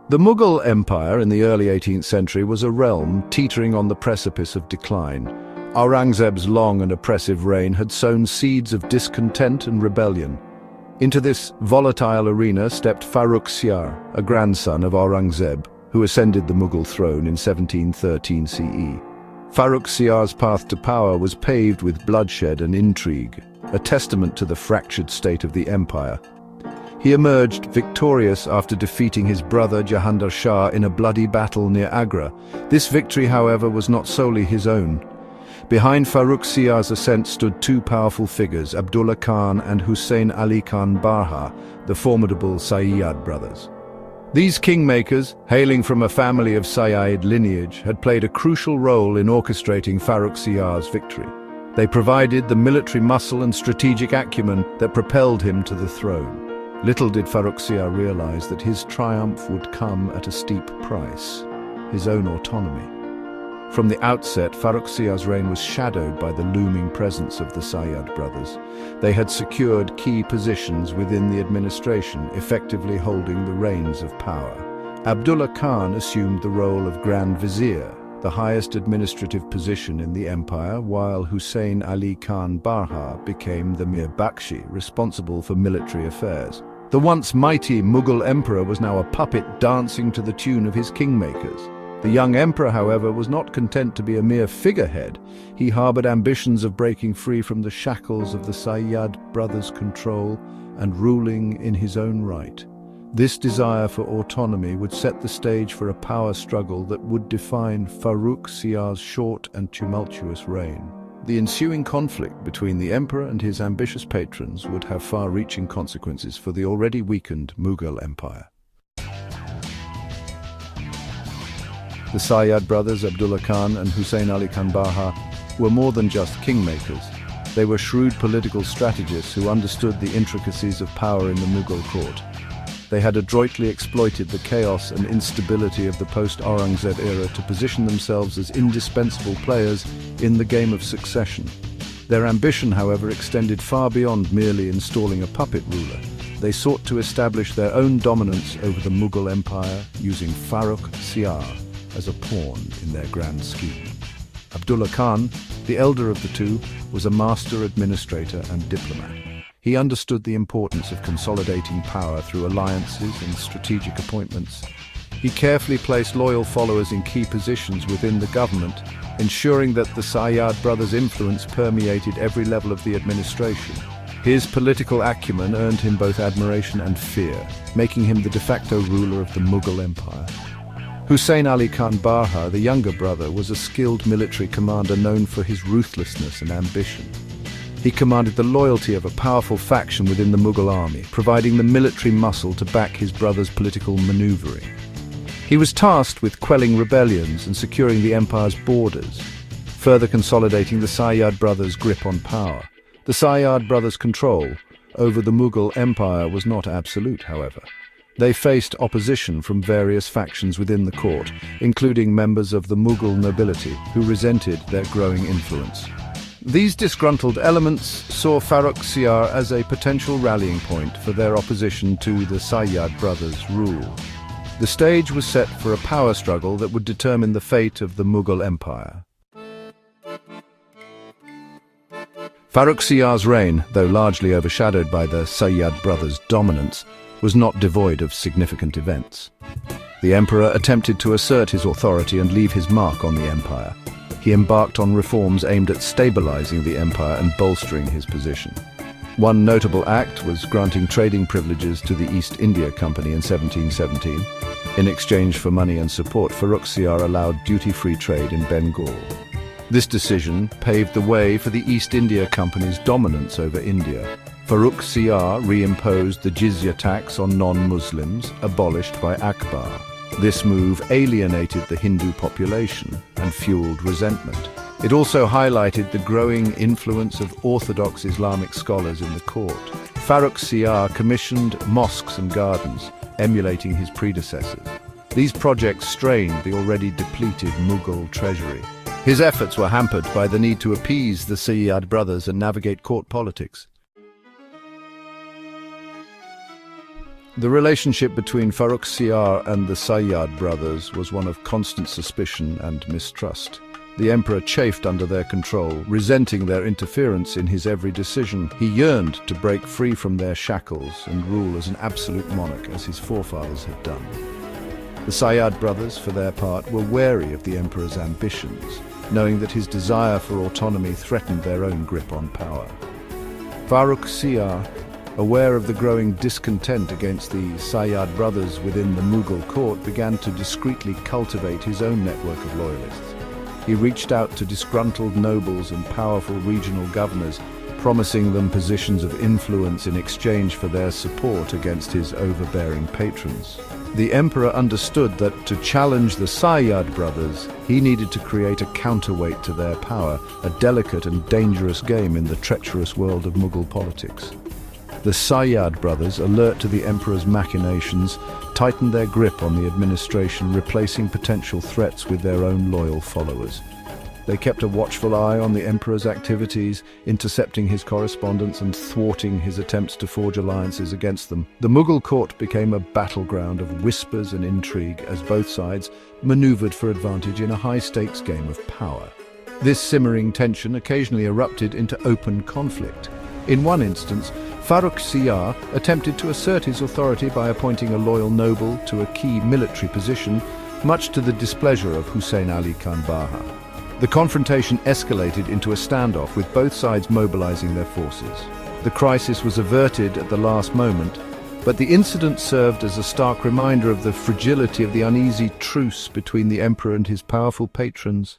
The Mughal Empire in the early 18th century was a realm teetering on the precipice of decline. Aurangzeb's long and oppressive reign had sown seeds of discontent and rebellion. Into this volatile arena stepped Farrukh Siyar, a grandson of Aurangzeb, who ascended the Mughal throne in 1713 CE. Farrukh Siyar's path to power was paved with bloodshed and intrigue, a testament to the fractured state of the empire. He emerged victorious after defeating his brother Jahandar Shah in a bloody battle near Agra. This victory, however, was not solely his own. Behind Farrukh Siyar's ascent stood two powerful figures, Abdullah Khan and Hussain Ali Khan Barha, the formidable Saiyyad brothers. These kingmakers, hailing from a family of Saiyyad lineage, had played a crucial role in orchestrating Farrukh Siyar's victory. They provided the military muscle and strategic acumen that propelled him to the throne. Little did Farrukh Siyar realize that his triumph would come at a steep price: his own autonomy. From the outset, Farrukh Siyar's reign was shadowed by the looming presence of the Saiyyad brothers. They had secured key positions within the administration, effectively holding the reins of power. Abdullah Khan assumed the role of Grand Vizier, the highest administrative position in the empire, while Hussain Ali Khan Barha became the Mir Bakshi, responsible for military affairs. The once mighty Mughal emperor was now a puppet dancing to the tune of his kingmakers. The young emperor, however, was not content to be a mere figurehead. He harbored ambitions of breaking free from the shackles of the Saiyyad brothers' control and ruling in his own right. This desire for autonomy would set the stage for a power struggle that would define Farrukh Siyar's short and tumultuous reign. The ensuing conflict between the emperor and his ambitious patrons would have far-reaching consequences for the already weakened Mughal Empire. The Saiyyad brothers, Abdullah Khan and Hussain Ali Khan Barha, were more than just kingmakers. They were shrewd political strategists who understood the intricacies of power in the Mughal court. They had adroitly exploited the chaos and instability of the post-Aurangzeb era to position themselves as indispensable players in the game of succession. Their ambition, however, extended far beyond merely installing a puppet ruler. They sought to establish their own dominance over the Mughal Empire, using Farrukh Siyar as a pawn in their grand scheme. Abdullah Khan, the elder of the two, was a master administrator and diplomat. He understood the importance of consolidating power through alliances and strategic appointments. He carefully placed loyal followers in key positions within the government, ensuring that the Saiyyad brothers' influence permeated every level of the administration. His political acumen earned him both admiration and fear, making him the de facto ruler of the Mughal Empire. Hussain Ali Khan Barha, the younger brother, was a skilled military commander known for his ruthlessness and ambition. He commanded the loyalty of a powerful faction within the Mughal army, providing the military muscle to back his brother's political maneuvering. He was tasked with quelling rebellions and securing the empire's borders, further consolidating the Saiyyad brothers' grip on power. The Saiyyad brothers' control over the Mughal Empire was not absolute, however. They faced opposition from various factions within the court, including members of the Mughal nobility, who resented their growing influence. These disgruntled elements saw Farrukh Siyar as a potential rallying point for their opposition to the Saiyyad brothers' rule. The stage was set for a power struggle that would determine the fate of the Mughal Empire. Farrukh Siyar's reign, though largely overshadowed by the Saiyyad brothers' dominance, was not devoid of significant events. The emperor attempted to assert his authority and leave his mark on the empire. He embarked on reforms aimed at stabilizing the empire and bolstering his position. One notable act was granting trading privileges to the East India Company in 1717. In exchange for money and support, Farrukh Siyar allowed duty-free trade in Bengal. This decision paved the way for the East India Company's dominance over India. Farrukh Siyar reimposed the jizya tax on non-Muslims, abolished by Akbar. This move alienated the Hindu population and fueled resentment. It also highlighted the growing influence of Orthodox Islamic scholars in the court. Farrukh Siyar commissioned mosques and gardens, emulating his predecessors. These projects strained the already depleted Mughal treasury. His efforts were hampered by the need to appease the Saiyyad brothers and navigate court politics. The relationship between Farrukh Siyar and the Saiyyad brothers was one of constant suspicion and mistrust. The emperor chafed under their control, resenting their interference in his every decision. He yearned to break free from their shackles and rule as an absolute monarch, as his forefathers had done. The Saiyyad brothers, for their part, were wary of the emperor's ambitions, knowing that his desire for autonomy threatened their own grip on power. Farrukh Siyar, aware of the growing discontent against the Saiyyad brothers within the Mughal court, began to discreetly cultivate his own network of loyalists. He reached out to disgruntled nobles and powerful regional governors, promising them positions of influence in exchange for their support against his overbearing patrons. The emperor understood that to challenge the Saiyyad brothers, he needed to create a counterweight to their power, a delicate and dangerous game in the treacherous world of Mughal politics. The Saiyyad brothers, alert to the emperor's machinations, tightened their grip on the administration, replacing potential threats with their own loyal followers. They kept a watchful eye on the emperor's activities, intercepting his correspondence and thwarting his attempts to forge alliances against them. The Mughal court became a battleground of whispers and intrigue as both sides maneuvered for advantage in a high-stakes game of power. This simmering tension occasionally erupted into open conflict. In one instance, Farrukh Siyar attempted to assert his authority by appointing a loyal noble to a key military position, much to the displeasure of Husayn Ali Khan Baha. The confrontation escalated into a standoff, with both sides mobilizing their forces. The crisis was averted at the last moment, but the incident served as a stark reminder of the fragility of the uneasy truce between the emperor and his powerful patrons.